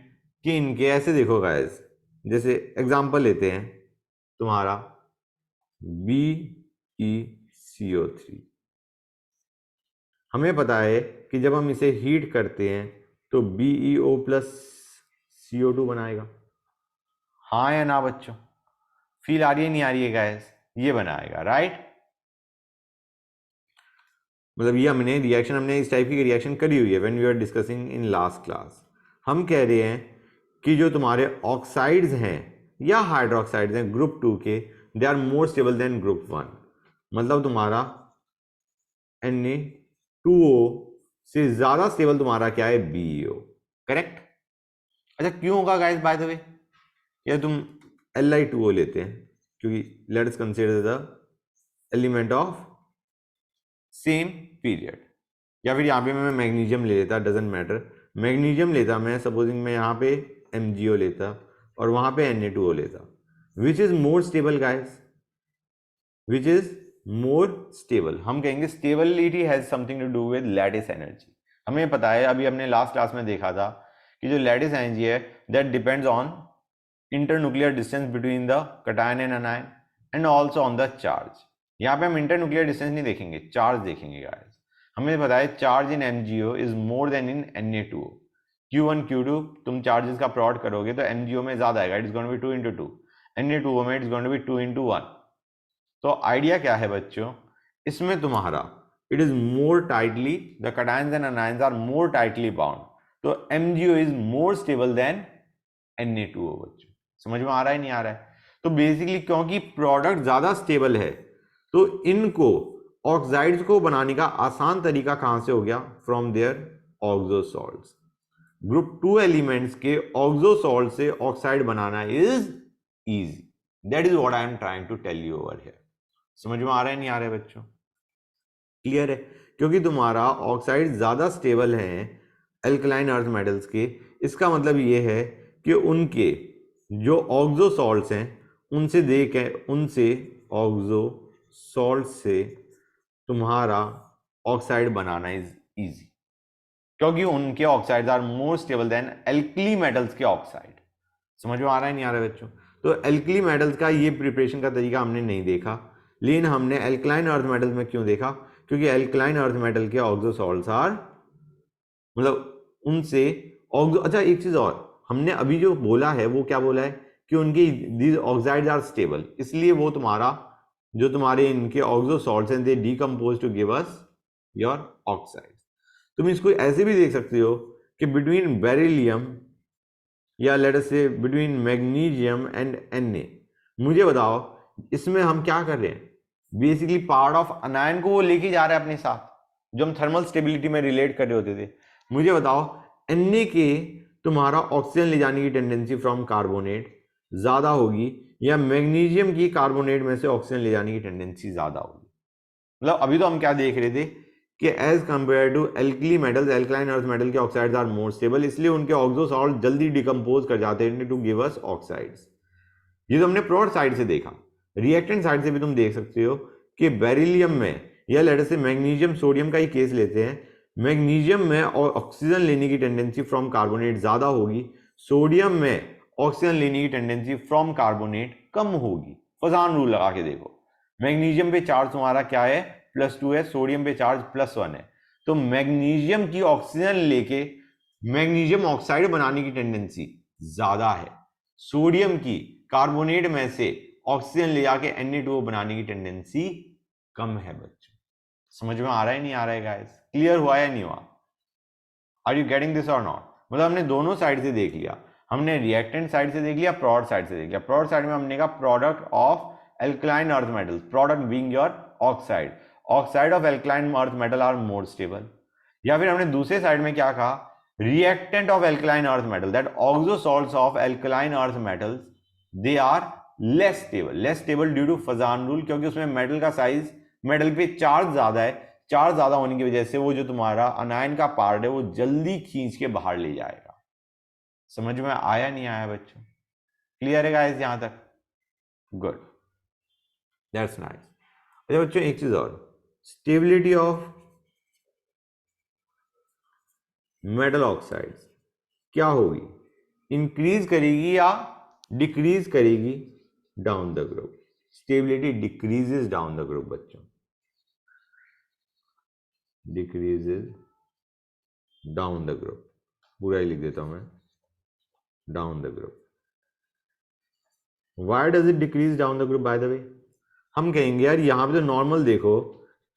कि इनके ऐसे देखो गाइस, जैसे एग्जांपल लेते हैं तुम्हारा BeCO3, हमें पता है कि जब हम इसे हीट करते हैं तो BeO प्लस CO2 बनाएगा। हाँ या ना बच्चों, फील आ रही है नहीं आ रही है गाइस? ये बनाएगा, राइट? मतलब ये हमने इस टाइप की रिएक्शन करी हुई है when we are discussing in last class. हम कह रहे हैं कि जो तुम्हारे ऑक्साइड्स हैं या हाइड्रोक्साइड्स हैं ग्रुप 2 के, they are more stable than group 1। मतलब तुम्हारा Na2O से ज्यादा स्टेबल तुम्हारा क्या है, BeO। करेक्ट? अच्छा क्यों होगा गाइस बाय द वे? या तुम Li2O लेते हैं क्योंकि let us consider the element of same period, या फिर यहाँ पे मैं मैग्नीशियम ले लेता, डजेंट मैटर, मैग्नीशियम लेता मैं, सपोजिंग मैं यहाँ पे MgO लेता और वहां पे Na2O लेता, which is more stable guys, which is more stable. हम कहेंगे stability has something to do with lattice energy. हमें पता है, अभी हमने लास्ट क्लास में देखा था कि जो लैटिस एनर्जी है that depends on internuclear distance between the cation and अनायन and also on the charge. यहाँ पे हम इंटरन्यूक्लियर डिस्टेंस नहीं देखेंगे, चार्ज देखेंगे गाइस। हमें पता है charge in MgO is more then in Na2O। Q1 Q2 तुम चार्जेस का प्लॉट करोगे तो MgO में ज्यादा आएगा, it is going to be 2 into 2, Na2O में it is going to be 2 into 1। तो आइडिया क्या है बच्चों, इसमें तुम्हारा it is more tightly, the cations and anions are more tightly bound, तो MgO is more stable than Na2O बच्चों। समझ में आ रहा है नहीं आ रहा है? तो बेसिकली क्योंकि प्रोडक्ट ज्यादा स्टेबल है तो इनको ऑक्साइड्स को बनाने का आसान तरीका कहां से हो गया, from their oxo salts. Group 2 elements के ऑक्सो सॉल्ट से ऑक्साइड बनाना is easy. That is what I am trying to tell you over here. समझ में आ रहा है नहीं आ रहा है बच्चों? क्लियर है? क्योंकि तुम्हारा ऑक्साइड ज्यादा स्टेबल है एल्कलाइन अर्थ मेटल्स के, इसका मतलब ये है कि उनके जो ऑक्सो सॉल्ट्स हैं उनसे ऑक्सो सॉल्ट से तुम्हारा ऑक्साइड बनाना इज इजी, क्योंकि उनके oxides are more stable than alkali metals के ऑक्साइड। समझ में आ रहा है नहीं आ रहा है बच्चों? तो एल्कली मेटल्स का ये प्रिपरेशन का तरीका हमने नहीं देखा, लेकिन हमने एल्कलाइन अर्थ मेटल्स में क्यों देखा, क्योंकि एल्कलाइन अर्थ मेटल के ऑक्सो सॉल्ट्स आर, मतलब उनसे ऑक्सो। अच्छा एक चीज और, हमने अभी जो बोला है वो क्या बोला है कि उनकी दीज ऑक्साइड्स आर स्टेबल, इसलिए वो तुम्हारा जो तुम्हारे इनके ऑक्सो सॉल्ट्स हैं they decompose to give us your oxide. तुम इसको ऐसे भी देख सकते हो कि बिटवीन बेरिलियम या let us say between magnesium and Na, मुझे बताओ इसमें हम क्या कर रहे हैं, बेसिकली पार्ट ऑफ अनायन को वो लेके जा रहे हैं अपने साथ, जो हम थर्मल स्टेबिलिटी में रिलेट कर रहे होते थे। मुझे बताओ Na के तुम्हारा ऑक्सीजन ले जाने की टेंडेंसी फ्रॉम कार्बोनेट ज्यादा होगी या मैग्नीशियम की कार्बोनेट में से ऑक्सीजन ले जाने की टेंडेंसी ज्यादा होगी? मतलब अभी तो हम क्या देख रहे थे कि as compare to alkali metals, alkaline earth metal के ऑक्साइड्स आर मोर स्टेबल, इसलिए उनके ऑक्सो सॉल्ट जल्दी डिकम्पोज कर जाते हैं टू गिव अस ऑक्साइड्स। ये तो हमने प्रोडक्ट साइड से देखा। रिएक्टेंट साइड से भी तुम देख सकते हो कि बेरिलियम में या लेटर से मैग्नीशियम सोडियम का ही केस लेते हैं, मैग्नीशियम में ऑक्सीजन लेने की टेंडेंसी फ्रॉम कार्बोनेट ज्यादा होगी, सोडियम में ऑक्सीजन लेने की टेंडेंसी फ्रॉम कार्बोनेट कम होगी। फजान रूल लगा के देखो, मैग्नीशियम पे चार्ज तुम्हारा क्या है, +2 है, सोडियम पे चार्ज +1 है, तो मैग्नीशियम की ऑक्सीजन लेके मैग्नीशियम ऑक्साइड बनाने की टेंडेंसी ज्यादा है, सोडियम की कार्बोनेट में से ऑक्सीजन ले जाके Na2O बनाने की टेंडेंसी कम है। बच्चों समझ में आ रहा है नहीं आ रहा है गाइस? क्लियर हुआ या नहीं हुआ? आर यू गेटिंग दिस और नॉट? मतलब हमने दोनों साइड से देख लिया, हमने रिएक्टेंट साइड से देख लिया, प्रोडक्ट साइड से देख लिया। प्रोडक्ट साइड में हमने कहा product of alkaline earth metals, product being your oxide, oxide of alkaline earth metal are more stable. या फिर हमने दूसरे साइड में क्या कहा, reactant of alkaline earth metal, that oxo salts of alkaline earth metals they are less stable due to Fajan rule, क्योंकि उसमें metal का साइज, मेटल पे चार्ज ज्यादा है, चार्ज ज्यादा होने की वजह से वो जो तुम्हारा अनायन का पार्ट है वो जल्दी खींच के बाहर ले जाएगा। समझ में आया नहीं आया बच्चों? क्लियर है गाइस यहां तक? Good, that's nice. अच्छा बच्चों एक चीज और, स्टेबिलिटी ऑफ मेटल ऑक्साइड्स क्या होगी, इंक्रीज करेगी या डिक्रीज करेगी down the group? Stability decreases down the group बच्चों, डिक्रीजेस डाउन द ग्रुप, पूरा ही लिख देता हूं मैं, down the group. Why does it decrease down the group? By the way हम कहेंगे यार यहां पे तो नॉर्मल देखो,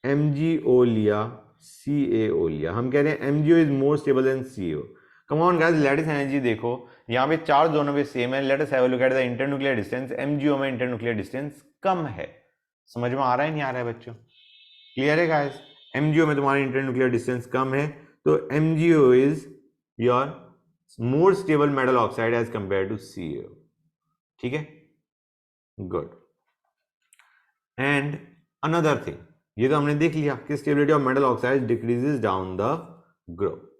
MgO लिया, CaO लिया, हम कह रहे हैं MgO is more stable then CO। Come on guys, lattice energy देखो, यहाँ पे चार्ज दोनों पे सेम है, late us have a look at the internuclear distance, MgO में इंटरन्यूक्लियर डिस्टेंस कम है। समझ में आ रहा है नहीं आ रहा है बच्चों? क्लियर है गाइस? MgO में तुम्हारा इंटरन्यूक्लियर डिस्टेंस कम है, तो MgO is your more stable metal oxide as compare to CO। ठीक है, गुड। एंड अनदर थिंग, ये तो हमने देख लिया कि stability of metal oxide decreases down the group.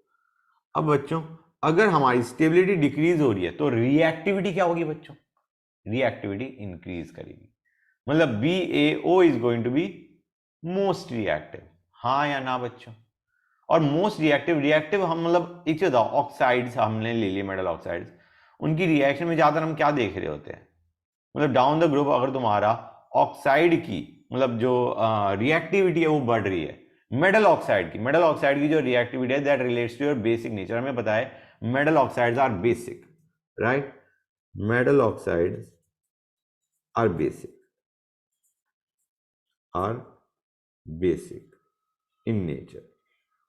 अब बच्चों अगर हमारी स्टेबिलिटी डिक्रीज हो रही है तो रिएक्टिविटी क्या होगी बच्चों? रिएक्टिविटी इंक्रीज करेगी, मतलब BaO is going to be most reactive, हाँ या ना बच्चों? और मोस्ट रिएक्टिव हम मतलब एक चीज बताओ, ऑक्साइड्स हमने ले लिए मेटल ऑक्साइड्स, उनकी रिएक्शन में ज्यादातर हम क्या देख रहे होते हैं, मतलब डाउन द ग्रुप अगर तुम्हारा ऑक्साइड की मतलब जो रिएक्टिविटी है वो बढ़ रही है, मेटल ऑक्साइड की जो रिएक्टिविटी है that relates to your basic nature, हमें पता है metal oxides are basic, right? Metal oxides are basic in nature,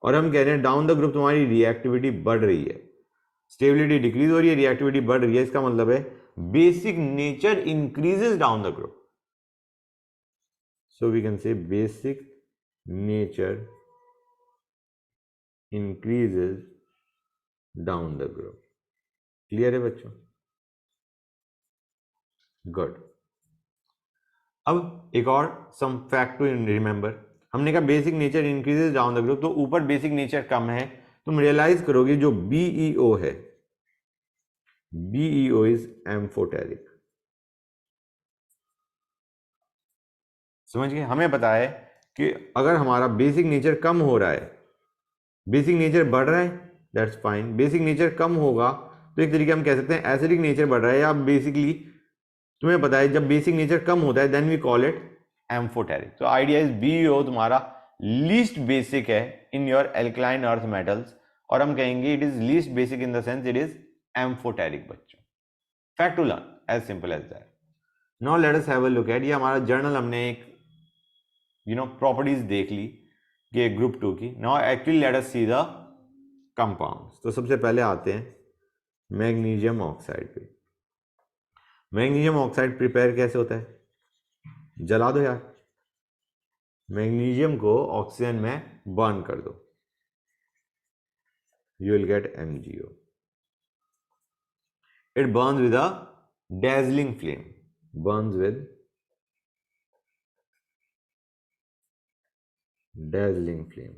और हम कह रहे हैं डाउन द ग्रुप तुम्हारी रिएक्टिविटी बढ़ रही है, स्टेबिलिटी डिक्रीज हो रही है, रिएक्टिविटी बढ़ रही है, इसका मतलब है basic nature increases down the group. So we can say basic nature increases down the group. Clear है बच्चों? Good. अब एक और सम फैक्ट टू रिमेंबर, हमने कहा basic nature increases down the group, तो ऊपर बेसिक नेचर कम है, तुम रियलाइज करोगे जो BeO है, BeO इज एम्फोटेरिक। समझ गए? हमें पता है कि अगर हमारा बेसिक नेचर कम हो रहा है, बेसिक नेचर बढ़ रहा है, दैट्स फाइन, बेसिक नेचर कम होगा तो एक तरीके हम कह सकते हैं एसिडिक नेचर बढ़ रहा है, या बेसिकली तुम्हें पता है जब बेसिक नेचर कम होता है then we call it amphoteric. तो आइडिया इज BeO तुम्हारा लीस्ट बेसिक है in your alkaline earth metals, और हम कहेंगे it is least basic in the sense it is amphoteric बच्चों। Fact to learn, as simple as that. Now let us have a look at, ये हमारा journal, हमने एक properties देख ली कि ग्रुप 2 की। Now actually let us see the compounds. तो सबसे पहले आते हैं मैग्नीशियम ऑक्साइड पे। मैग्नीशियम ऑक्साइड प्रिपेयर कैसे होता है? जला दो यार, मैग्नीशियम को ऑक्सीजन में बर्न कर दो, you will get MgO. It burns with a dazzling flame, burns with dazzling flame.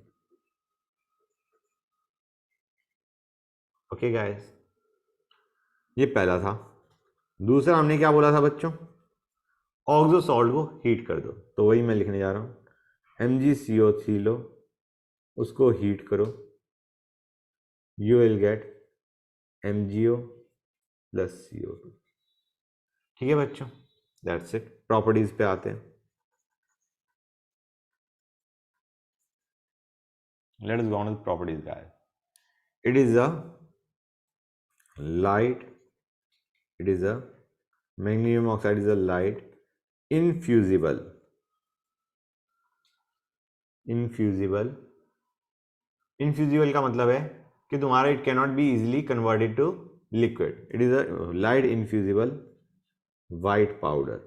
Okay guys, ये पहला था। दूसरा हमने क्या बोला था बच्चों, ऑक्सो सॉल्ट को हीट कर दो, तो वही मैं लिखने जा रहा हूँ। MgCO3 लो, उसको हीट करो, you will gate MgO plus CO2। ठीक है बच्चों, दैट्स इट। प्रॉपर्टीज पे आते हैं। Let us go on with properties guys. It is a light, it is a magnesium oxide is a light infusible infusible का मतलब है कि तुम्हारा it cannot be easily converted to liquid. It is a light infusible white powder.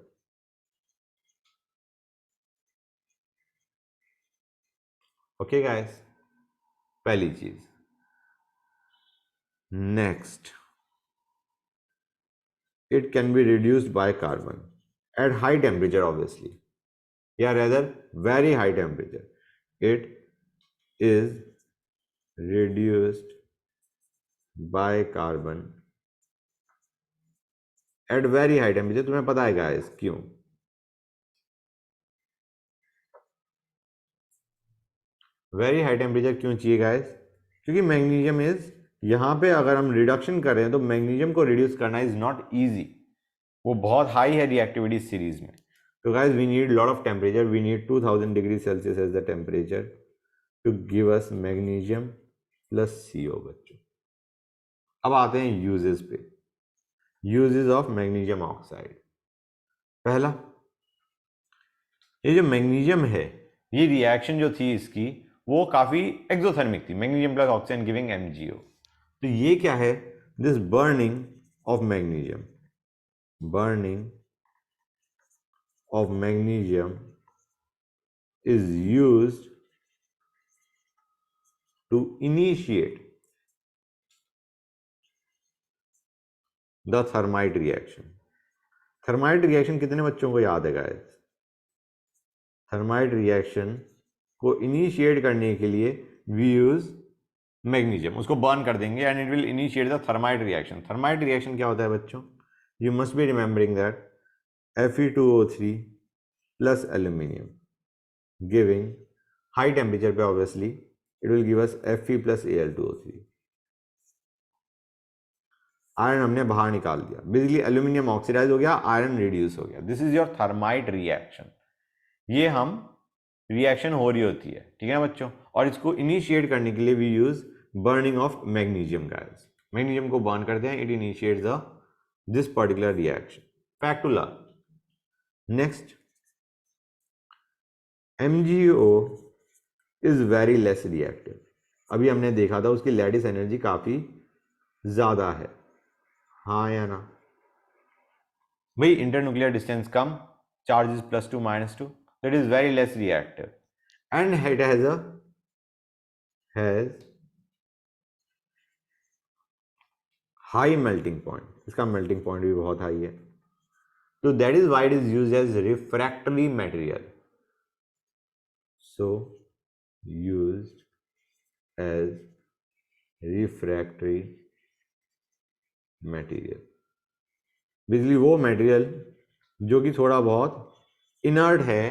Okay guys, पहली चीज। Next, it can be reduced by carbon at high temperature obviously, yeah, rather very high temperature. It is reduced by carbon at very high temperature। तुम्हें पता है guys क्यों? Very high temperature क्यों चाहिए guys? क्योंकि magnesium is, यहाँ पे अगर हम रिडक्शन कर रहे हैं तो मैग्नीशियम को रिड्यूस करना इज नॉट इजी, वो बहुत हाई है रिएक्टिविटी सीरीज में। तो guys we need lot of temperature, we need 2000 degree Celsius as the temperature to give us magnesium plus CO बच्चों। अब आते हैं यूजेस पे। Uses of magnesium oxide. पहला, ये जो मैग्नीशियम है, ये रिएक्शन जो थी इसकी वो काफी एक्सोथर्मिक थी, magnesium plus oxygen giving MgO। तो ये क्या है, this burning of magnesium, burning of magnesium is used to initiate the thermite reaction। Thermite reaction कितने बच्चों को याद है गाइस? थर्माइट रिएक्शन को इनिशिएट करने के लिए वी यूज मैग्नीशियम, उसको बर्न कर देंगे and it will initiate the thermite reaction. Thermite reaction क्या होता है बच्चों? You must be remembering that Fe2O3 plus aluminium giving high temperature पे obviously it will give us Fe plus Al2O3। Iron हमने बाहर निकाल दिया, बेसिकली एल्यूमिनियम ऑक्सीडाइज हो गया, आयरन रिड्यूस हो गया। This is your thermite reaction. ये हम रिएक्शन हो रही होती है, ठीक है ना बच्चों? और इसको इनिशिएट करने के लिए we use burning of magnesium guys. Magnesium को बर्न करते हैं, it initiates the this particular reaction. Fact to learn. Next, MgO is very less reactive. अभी हमने देखा था उसकी लैटिस एनर्जी काफी ज्यादा है, हाँ या ना भाई? Internuclear distance come, charge is +2 -2, that is very less reactive and it has high melting point। इसका melting point भी बहुत हाई है, तो that is why it is used as refractory material, so used as refractory material। Basically वो material जो कि थोड़ा बहुत इनर्ट है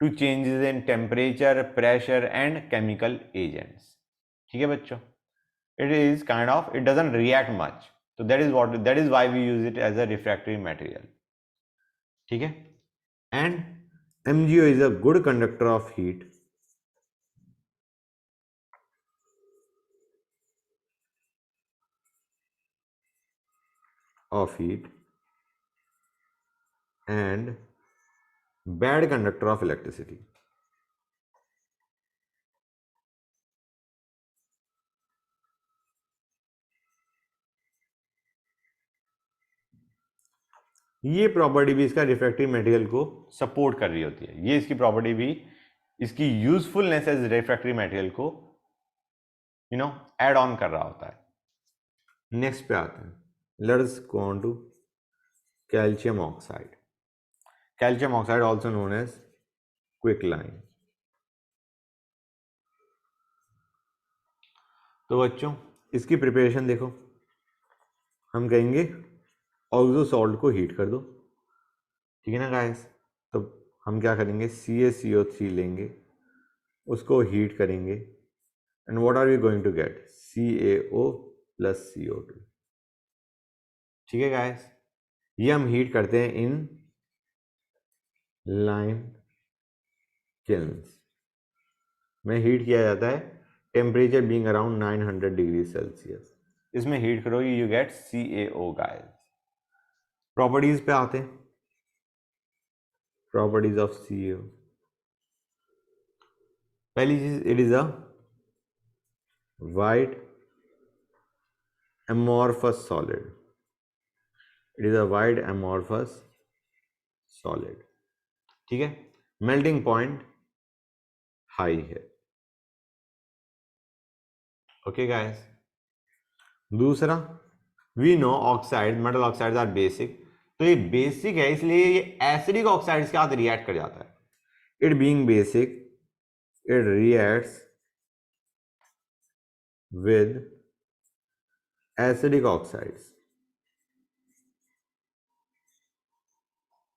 to changes in temperature, pressure and chemical agents. ठीक है बच्चों, it is kind of, it doesn't react much, so that is why we use it as a refractory material। ठीक है, and MgO is a good conductor of heat and bad conductor of electricity। ये property भी इसका refractive material को support कर रही होती है, ये इसकी प्रॉपर्टी भी इसकी यूजफुलनेस एज रिफ्रैक्टिव मटेरियल को ऐड ऑन कर रहा होता है। नेक्स्ट पे आते हैं, let us go on to calcium oxide. Calcium oxide also known as quicklime. तो बच्चों इसकी प्रिपरेशन देखो, हम कहेंगे ऑक्सो सॉल्ट को हीट कर दो, ठीक है ना गाइस। तो हम क्या करेंगे, CaCO3 लेंगे, उसको हीट करेंगे, and what are we going to get, CaO plus CO2। ठीक है गाइस, ये हम हीट करते हैं इन लाइम किल्न्स में। हीट किया जाता है temperature being around 900 degree Celsius. इसमें हीट करोगे you get CaO guys. Properties पे आते हैं, प्रॉपर्टीज ऑफ CaO। पहली चीज, it is a white amorphous solid, it is a white amorphous solid, ठीक है। मेल्टिंग पॉइंट हाई है, ओके गाइस। दूसरा, we know oxide, metal oxides are basic, तो ये बेसिक है इसलिए ये एसिडिक ऑक्साइड्स के साथ रिएक्ट कर जाता है। It being basic, it reacts with acidic oxides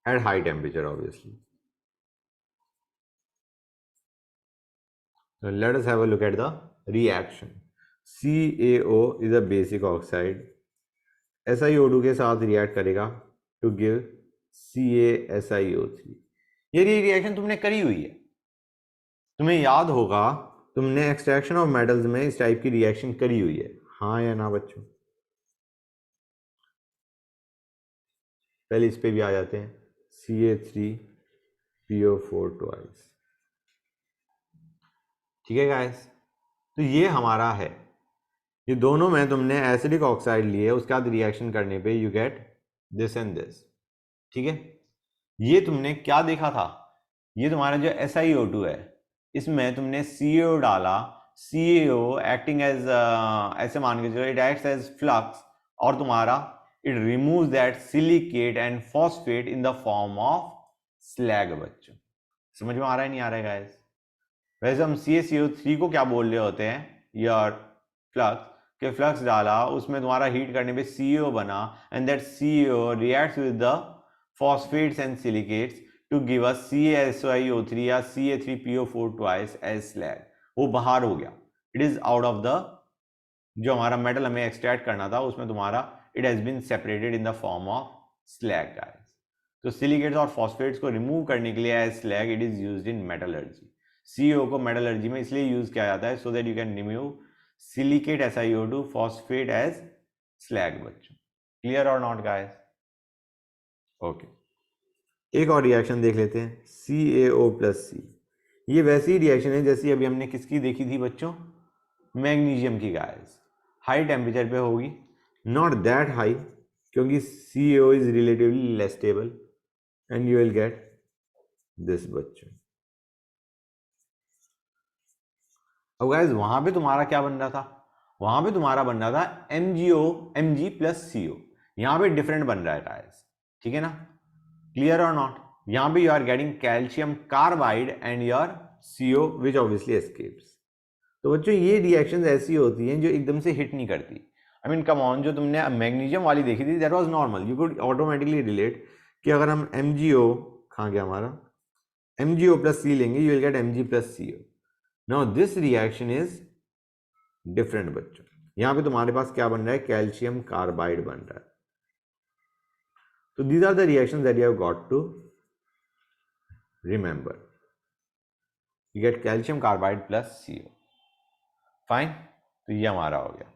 at high temperature obviously. So let us have a look at the reaction. CaO is a basic oxide, SiO2 के साथ रिएक्ट करेगा to give CaSiO3। ये reaction तुमने करी हुई है, तुम्हें याद होगा तुमने एक्सट्रैक्शन ऑफ मेटल्स में इस टाइप की रिएक्शन करी हुई है, हाँ या ना बच्चों। पहले इस पे भी आ जाते हैं, Ca3PO4 ट्वाइस, ठीक है गाइस। तो ये हमारा है, ये दोनों में तुमने एसिडिक ऑक्साइड लिए, उसके बाद रिएक्शन करने पे you get this and this, ठीक है। ये तुमने क्या देखा था, ये तुम्हारा जो SiO2 है इसमें तुमने CaO डाला, CaO एक्टिंग एज ऐसे मान के चलो इट एक्ट्स एज फ्लक्स, और तुम्हारा it removes that silicate and phosphate in the form of slag. बच्चों समझ में आ रहा है नहीं आ रहा है गाइस? वैसे हम CaCO3 को क्या बोल रहे होते हैं, योर फ्लक्स के फ्लक्स डाला, उसमें तुम्हारा हीट करने पे CaO बना, and that CaO reacts with the phosphates and silicates to give us CaSiO3 या Ca3PO4 ट्वाइस एज स्लैग। वो बाहर हो गया, it is out of the, जो हमारा मेटल हमें एक्सट्रैक्ट करना था उसमें तुम्हारा it has been separated in the form of slag guys. तो सिलिकेट्स और फॉस्फेट्स को रिमूव करने के लिए as slag it is used in metallurgy. CaO को मेटलर्जी में इसलिए यूज किया जाता है so that you can remove silicate SiO2 phosphate as slag. बच्चों क्लियर और नॉट गाइस? ओके, एक और रिएक्शन देख लेते हैं, CaO प्लस C। ये वैसी रिएक्शन है जैसी अभी हमने किसकी देखी थी बच्चों, मैग्नीशियम की गाइस। हाई टेम्परेचर पे होगी, नॉट दैट हाई क्योंकि CaO is relatively less stable, and you will get this बच्चों। अब गाइस वहां पे तुम्हारा क्या बन रहा था, वहां पे तुम्हारा बन रहा था Mg प्लस CO, यहां पे डिफरेंट बन रहा है गाइस, ठीक है ना। क्लियर और नॉट? यहां पे you are getting calcium carbide and your CO which obviously escapes. तो बच्चों ये रिएक्शंस ऐसी होती हैं जो एकदम से हिट नहीं करती। आई मीन कम ऑन, जो तुमने मैग्नीशियम वाली देखी थी that was normal, you could automatically relate कि अगर हम MgO, कहाँ गया हमारा, MgO प्लस C लेंगे, you will gate Mg plus CO। Now this reaction is different बच्चों, यहां पे तुम्हारे पास क्या बन रहा है, कैल्शियम कार्बाइड बन रहा है। तो these are the reactions that you have got to remember. You get calcium carbide plus CO, fine. तो ये हमारा हो गया।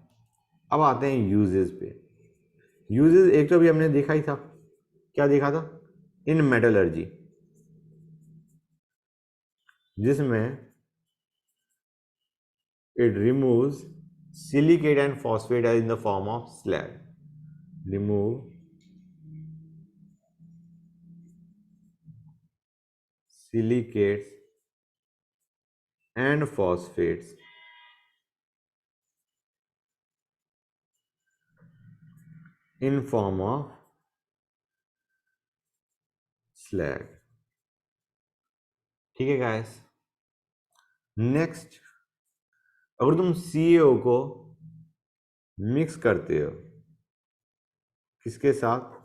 अब आते हैं यूजेस पे। यूजेस एक तो भी हमने देखा ही था, क्या देखा था, इन मेटलर्जी, जिसमें it removes silicate and phosphate as in the form of slag. Remove silicates and phosphates in form of slag. ठीक है गाइस। नेक्स्ट, अगर तुम CaO को मिक्स करते हो किसके साथ?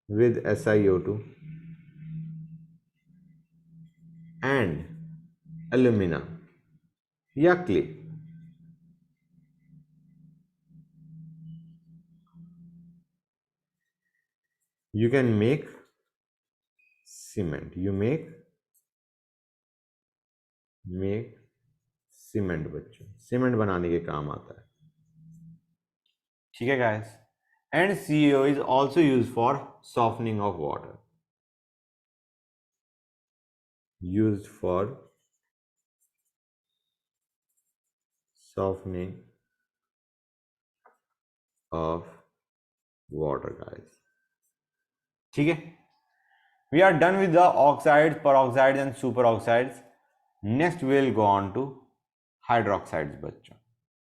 विद SiO2 एंड एल्यूमिना या clay. You can make cement. You make cement बच्चों, सीमेंट बनाने के काम आता है। ठीक है guys. And CO is also use for softening of water, use for softening of water guys। ठीक है, we are done with the oxides, peroxides and superoxides. Next we will go on to hydroxides बच्चों।